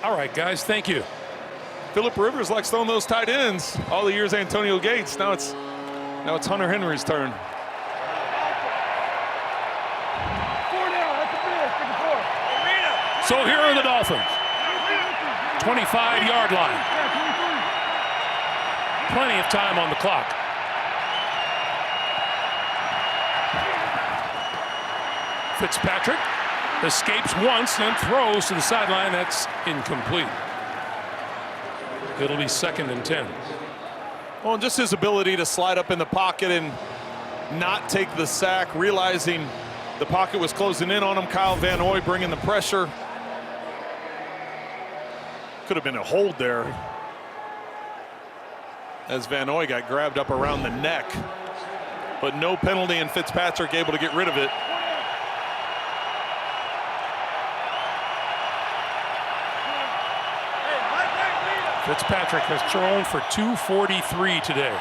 All right, guys, thank you. Phillip Rivers likes throwing those tight ends. All the years Antonio Gates. Now it's Hunter Henry's turn. So here are the Dolphins. 25-yard line. Plenty of time on the clock. Fitzpatrick escapes once and throws to the sideline. That's incomplete. It'll be 2nd and 10. Well, just his ability to slide up in the pocket and not take the sack, realizing the pocket was closing in on him. Kyle Van Noy bringing the pressure. Could have been a hold there as Van Noy got grabbed up around the neck, but no penalty, and Fitzpatrick able to get rid of it. Fitzpatrick has thrown for 243 today.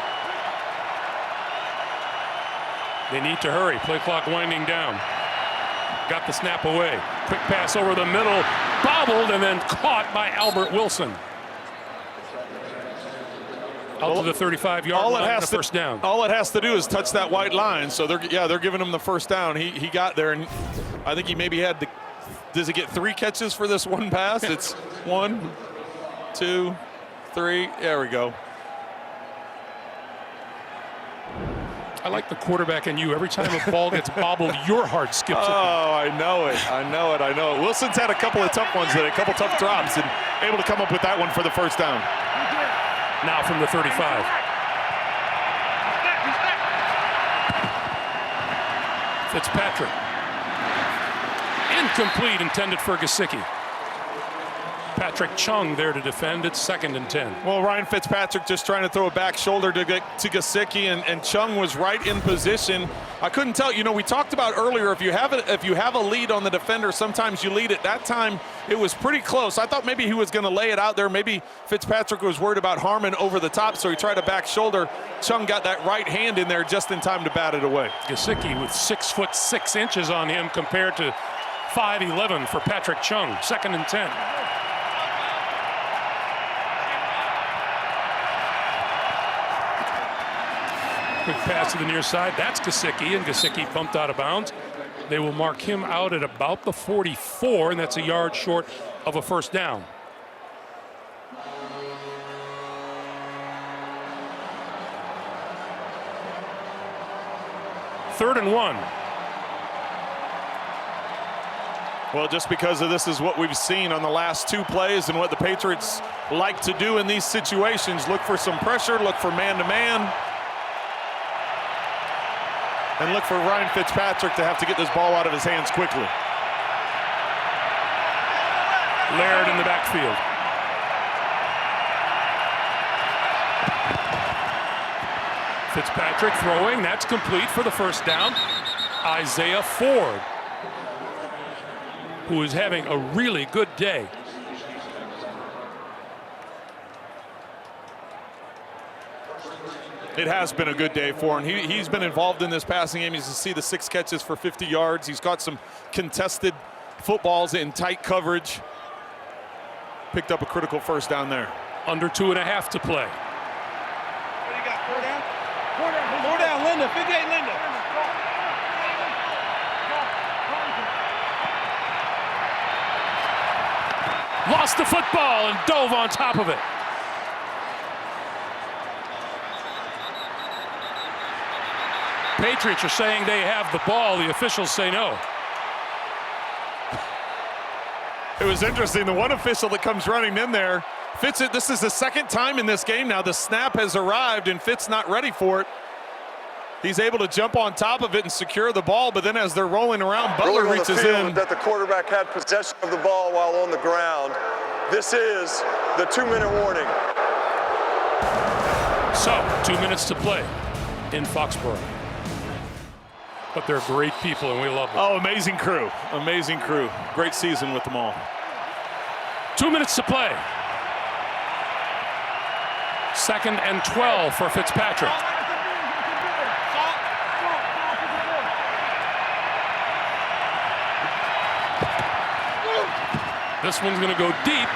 They need to hurry. Play clock winding down. Got the snap away. Quick pass over the middle. Bobbled and then caught by Albert Wilson. Out to the 35-yard line and a first down. All it has to do is touch that white line. So they're giving him the first down. He got there, and I think he maybe had to. Does he get 3 catches for this one pass? It's 1, 2, 3. There we go. I like the quarterback in you. Every time a ball gets bobbled, your heart skips. Oh, I know it. I know it. I know it. Wilson's had a couple of tough ones today, a couple tough drops, and able to come up with that one for the first down. Now from the 35. Fitzpatrick. Incomplete, intended for Gesicki. Patrick Chung there to defend. It's 2nd and 10. Well, Ryan Fitzpatrick just trying to throw a back shoulder to Gesicki, and Chung was right in position. I couldn't tell. You know, we talked about earlier, if you have a lead on the defender, sometimes you lead it. That time it was pretty close. I thought maybe he was going to lay it out there. Maybe Fitzpatrick was worried about Harmon over the top, so he tried a back shoulder. Chung got that right hand in there just in time to bat it away. Gesicki with 6 foot 6 inches on him compared to 5'11" for Patrick Chung. 2nd and 10. Quick pass to the near side. That's Gesicki, and Gesicki bumped out of bounds. They will mark him out at about the 44, and that's a yard short of a first down. Third and 1. Well, just because of this is what we've seen on the last 2 plays and what the Patriots like to do in these situations. Look for some pressure, look for man-to-man. And look for Ryan Fitzpatrick to have to get this ball out of his hands quickly. Laird in the backfield. Fitzpatrick throwing. That's complete for the first down. Isaiah Ford, who is having a really good day. It has been a good day for him. He's been involved in this passing game. He's to see the 6 catches for 50 yards. He's got some contested footballs in tight coverage. Picked up a critical first down there. Under 2.5 to play. What do you got? 4 down? 4 down. 4 down, Linda. 58, Linda. Lost the football and dove on top of it. Patriots are saying they have the ball. The officials say no. It was interesting. The one official that comes running in there, Fitz, this is the 2nd time in this game now. The snap has arrived and Fitz not ready for it. He's able to jump on top of it and secure the ball, but then as they're rolling around, Butler reaches in. That the quarterback had possession of the ball while on the ground. This is the 2-minute warning. So, 2 minutes to play in Foxborough. But they're great people, and we love them. Oh, amazing crew. Amazing crew. Great season with them all. 2 minutes to play. 2nd and 12 for Fitzpatrick. This one's going to go deep,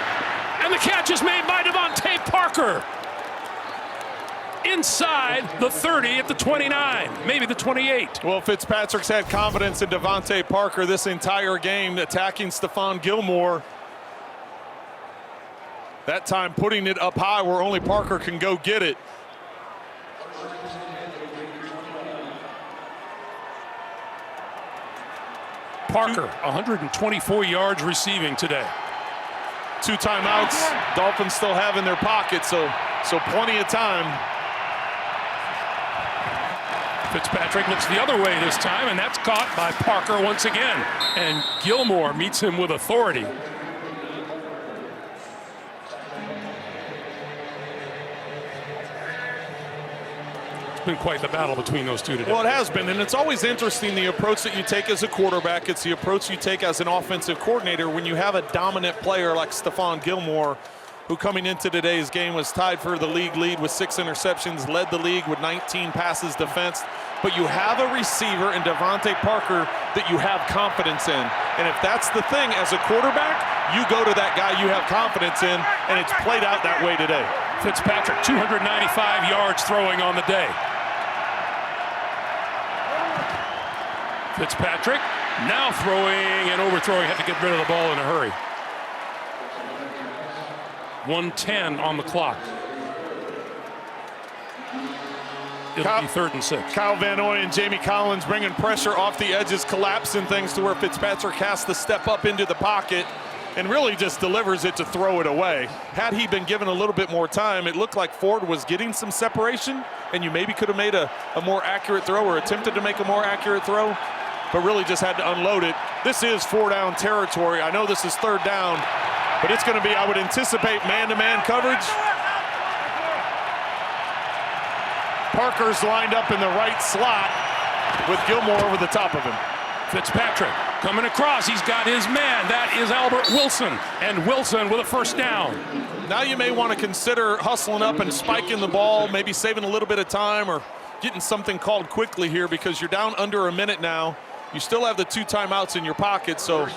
And the catch is made by Devontae Parker. Inside the 30 at the 29, maybe the 28. Well, Fitzpatrick's had confidence in Devontae Parker this entire game, attacking Stephon Gilmore. That time putting it up high where only Parker can go get it. Parker, 124 yards receiving today. 2 timeouts. Dolphins still have in their pocket, so plenty of time. Fitzpatrick looks the other way this time, and that's caught by Parker once again. And Gilmore meets him with authority. It's been quite the battle between those two today. Well, it has been, and it's always interesting the approach that you take as a quarterback. It's the approach you take as an offensive coordinator when you have a dominant player like Stephon Gilmore, who coming into today's game was tied for the league lead with 6 interceptions, led the league with 19 passes defensed. But you have a receiver in Devontae Parker that you have confidence in. And if that's the thing as a quarterback, you go to that guy you have confidence in, and it's played out that way today. Fitzpatrick, 295 yards throwing on the day. Fitzpatrick now throwing and overthrowing, had to get rid of the ball in a hurry. 1:10 on the clock. It'll be 3rd and 6. Kyle Van Noy and Jamie Collins bringing pressure off the edges, collapsing things to where Fitzpatrick has to step up into the pocket and really just delivers it to throw it away. Had he been given a little bit more time, it looked like Ford was getting some separation, and you maybe could have made a more accurate throw or attempted to make a more accurate throw, but really just had to unload it. This is 4-down territory. I know this is 3rd down, but it's going to be, I would anticipate, man-to-man coverage. Parker's lined up in the right slot with Gilmore over the top of him. Fitzpatrick coming across. He's got his man. That is Albert Wilson. And Wilson with a 1st down. Now you may want to consider hustling up and spiking the ball, maybe saving a little bit of time or getting something called quickly here because you're down under a minute now. You still have the 2 timeouts in your pocket, so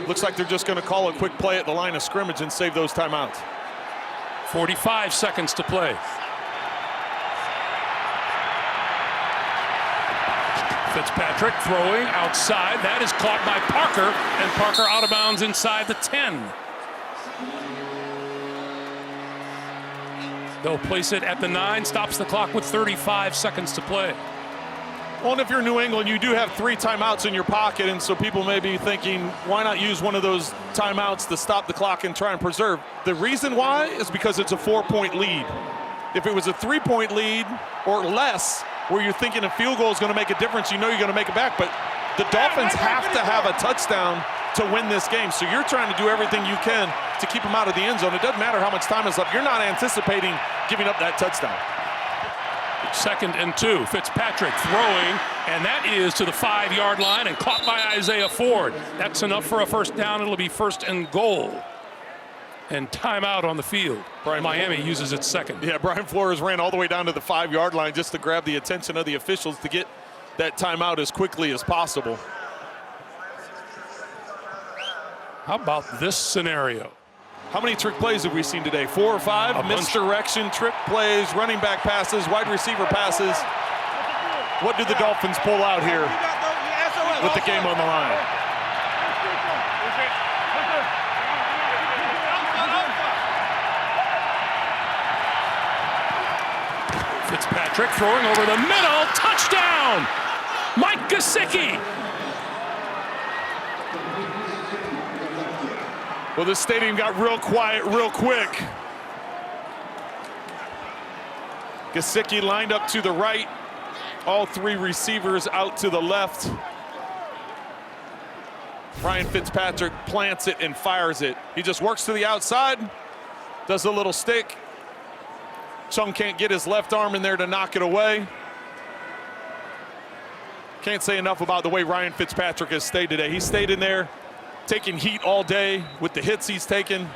looks like they're just going to call a quick play at the line of scrimmage and save those timeouts. 45 seconds to play. Fitzpatrick throwing outside. That is caught by Parker, and Parker out of bounds inside the 10. They'll place it at the 9, stops the clock with 35 seconds to play. Well, and if you're New England, you do have 3 timeouts in your pocket, and so people may be thinking, why not use one of those timeouts to stop the clock and try and preserve? The reason why is because it's a 4-point lead. If it was a 3-point lead or less, where you're thinking a field goal is going to make a difference, you know you're going to make it back, but the Dolphins have to have a touchdown to win this game, so you're trying to do everything you can to keep them out of the end zone. It doesn't matter how much time is left. You're not anticipating giving up that touchdown. 2nd and 2. Fitzpatrick throwing, and that is to the 5-yard line and caught by Isaiah Ford. That's enough for a 1st down. It'll be 1st and goal. And timeout on the field. Miami uses its 2nd. Yeah, Brian Flores ran all the way down to the 5-yard line just to grab the attention of the officials to get that timeout as quickly as possible. How about this scenario? How many trick plays have we seen today? 4 or 5? Misdirection, trick plays, running back passes, wide receiver passes. What do the Dolphins pull out here with the game on the line? Fitzpatrick throwing over the middle. Touchdown! Mike Gesicki. Well, this stadium got real quiet real quick. Gesicki lined up to the right. All 3 receivers out to the left. Ryan Fitzpatrick plants it and fires it. He just works to the outside, does a little stick. Chung can't get his left arm in there to knock it away. Can't say enough about the way Ryan Fitzpatrick has stayed today. He stayed in there, taking heat all day with the hits he's taken.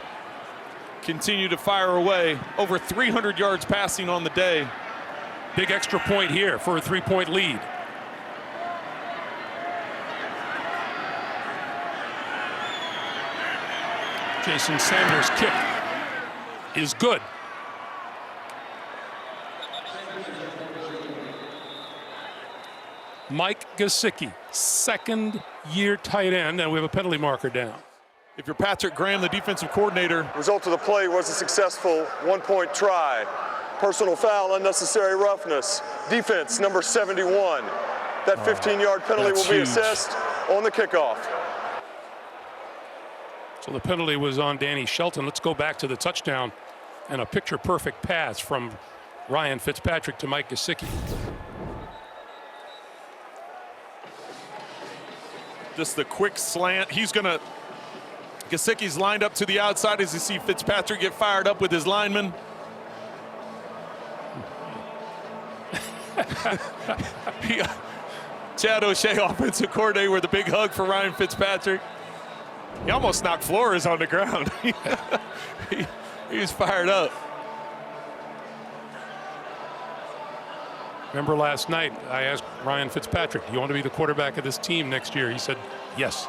Continue to fire away. Over 300 yards passing on the day. Big extra point here for a 3-point lead. Jason Sanders' kick is good. Mike Gesicki, second-year tight end, and we have a penalty marker down. If you're Patrick Graham, the defensive coordinator. The result of the play was a successful one-point try. Personal foul, unnecessary roughness. Defense, number 71. That 15-yard penalty will be assessed on the kickoff. So the penalty was on Danny Shelton. Let's go back to the touchdown and a picture-perfect pass from Ryan Fitzpatrick to Mike Gesicki. Just the quick slant. Gesicki's lined up to the outside as you see Fitzpatrick get fired up with his lineman. Chad O'Shea, offensive coordinator, with a big hug for Ryan Fitzpatrick. He almost knocked Flores on the ground. he was fired up. Remember last night, I asked Ryan Fitzpatrick, do you want to be the quarterback of this team next year? He said, yes.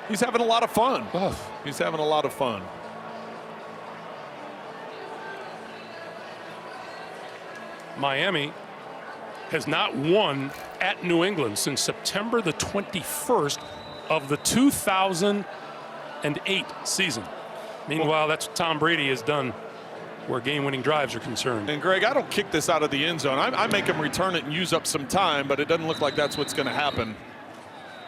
He's having a lot of fun. Oh. He's having a lot of fun. Miami has not won at New England since September the 21st of the 2008 season. Meanwhile, that's what Tom Brady has done where game-winning drives are concerned. And Greg, I don't kick this out of the end zone. I make him return it and use up some time, but it doesn't look like that's what's going to happen.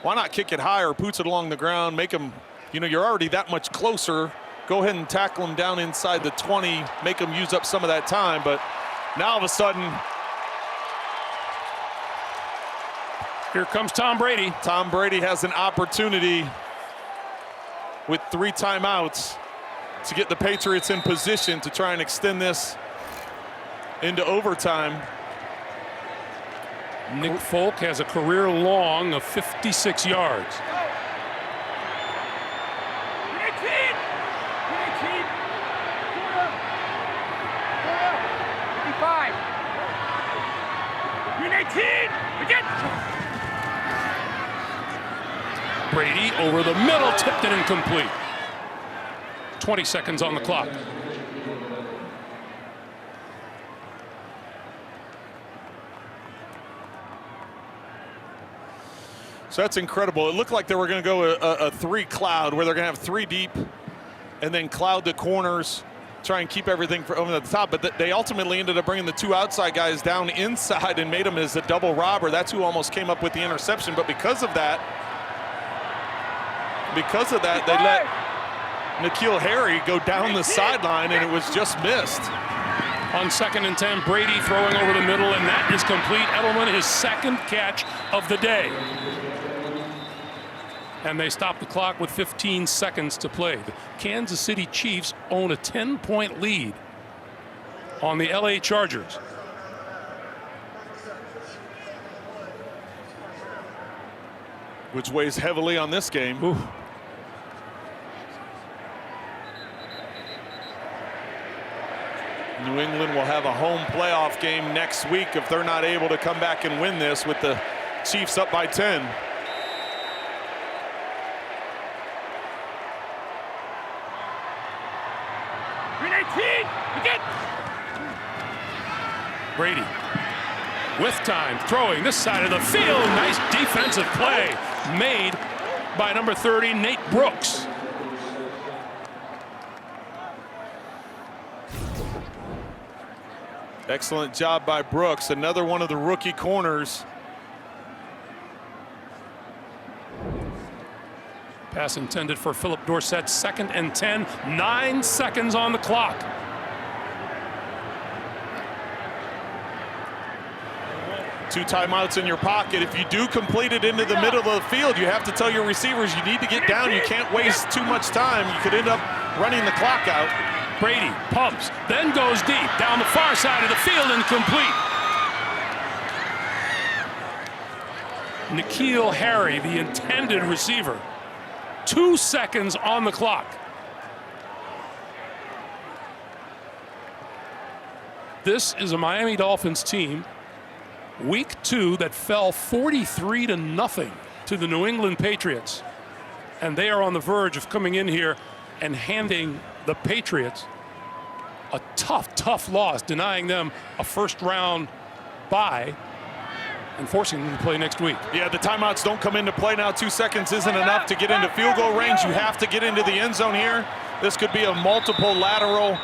Why not kick it higher, boots it along the ground, make him, you're already that much closer. Go ahead and tackle him down inside the 20, make him use up some of that time, but now all of a sudden, here comes Tom Brady. Tom Brady has an opportunity with 3 timeouts to get the Patriots in position to try and extend this into overtime. Nick Folk has a career long of 56 yards. 55. Green 18. Again. Brady over the middle, tipped it incomplete. 20 seconds on the clock. So that's incredible. It looked like they were going to go a 3 cloud where they're going to have 3 deep and then cloud the corners, try and keep everything over the top. But they ultimately ended up bringing the 2 outside guys down inside and made them as a double robber. That's who almost came up with the interception. But because of that, they let N'Keal Harry go down the sideline, and it was just missed. On 2nd and 10, Brady throwing over the middle, and that is complete. Edelman, his 2nd catch of the day. And they stop the clock with 15 seconds to play. The Kansas City Chiefs own a 10-point lead on the LA Chargers. Which weighs heavily on this game. Ooh. New England will have a home playoff game next week if they're not able to come back and win this with the Chiefs up by 10. Green 18. Again. Brady with time, throwing this side of the field. Nice defensive play made by number 30, Nate Brooks. Excellent job by Brooks, another one of the rookie corners. Pass intended for Philip Dorsett, 2nd and 10, 9 seconds on the clock. Two timeouts in your pocket. If you do complete it into the middle of the field, you have to tell your receivers you need to get down. You can't waste too much time. You could end up running the clock out. Brady pumps, then goes deep down the far side of the field, incomplete. N'Keal Harry, the intended receiver. 2 seconds on the clock. This is a Miami Dolphins team, week 2, that fell 43-0 to the New England Patriots. And they are on the verge of coming in here and handing the Patriots a tough loss, denying them a first-round bye and forcing them to play next week. Yeah, the timeouts don't come into play now. 2 seconds isn't enough to get into field goal range. You have to get into the end zone here. This could be a multiple lateral.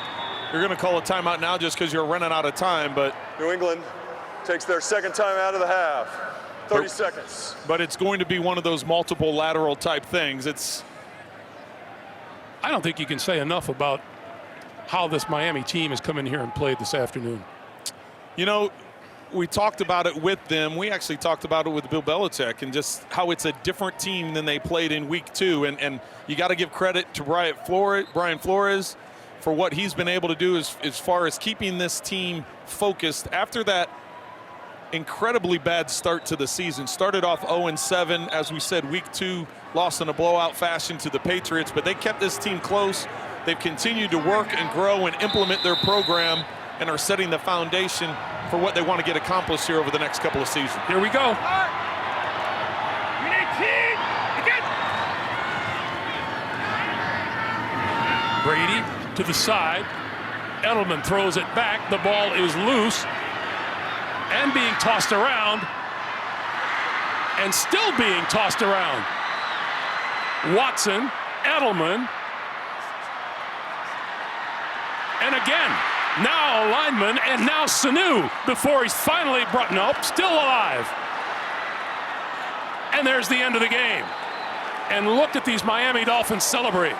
You're going to call a timeout now just because you're running out of time, but New England takes their second time out of the half. 30 seconds. But it's going to be one of those multiple lateral type things. I don't think you can say enough about how this Miami team has come in here and played this afternoon. You know, we talked about it with them. We actually talked about it with Bill Belichick and just how it's a different team than they played in week 2. And you got to give credit to Brian Flores for what he's been able to do as far as keeping this team focused after that incredibly bad start to the season. Started off 0-7, as we said, week 2, lost in a blowout fashion to the Patriots, but they kept this team close. They've continued to work and grow and implement their program and are setting the foundation for what they want to get accomplished here over the next couple of seasons. Here we go. Brady to the side. Edelman throws it back. The ball is loose and being tossed around, and still being tossed around. Watson, Edelman, and again, now a lineman, and now Sanu before he's finally brought, nope, still alive. And there's the end of the game. And look at these Miami Dolphins celebrate.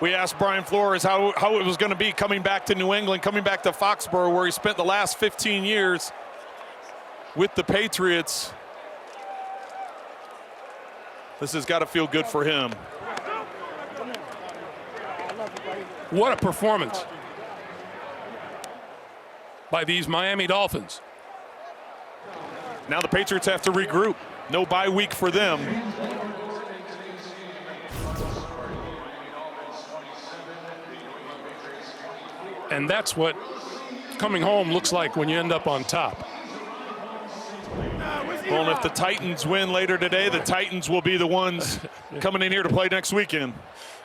We asked Brian Flores how it was going to be coming back to New England, coming back to Foxborough, where he spent the last 15 years with the Patriots. This has got to feel good for him. What a performance by these Miami Dolphins. Now the Patriots have to regroup. No bye week for them. And that's what coming home looks like when you end up on top. Well, and if the Titans win later today, the Titans will be the ones coming in here to play next weekend.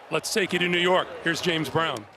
Let's take you to New York. Here's James Brown.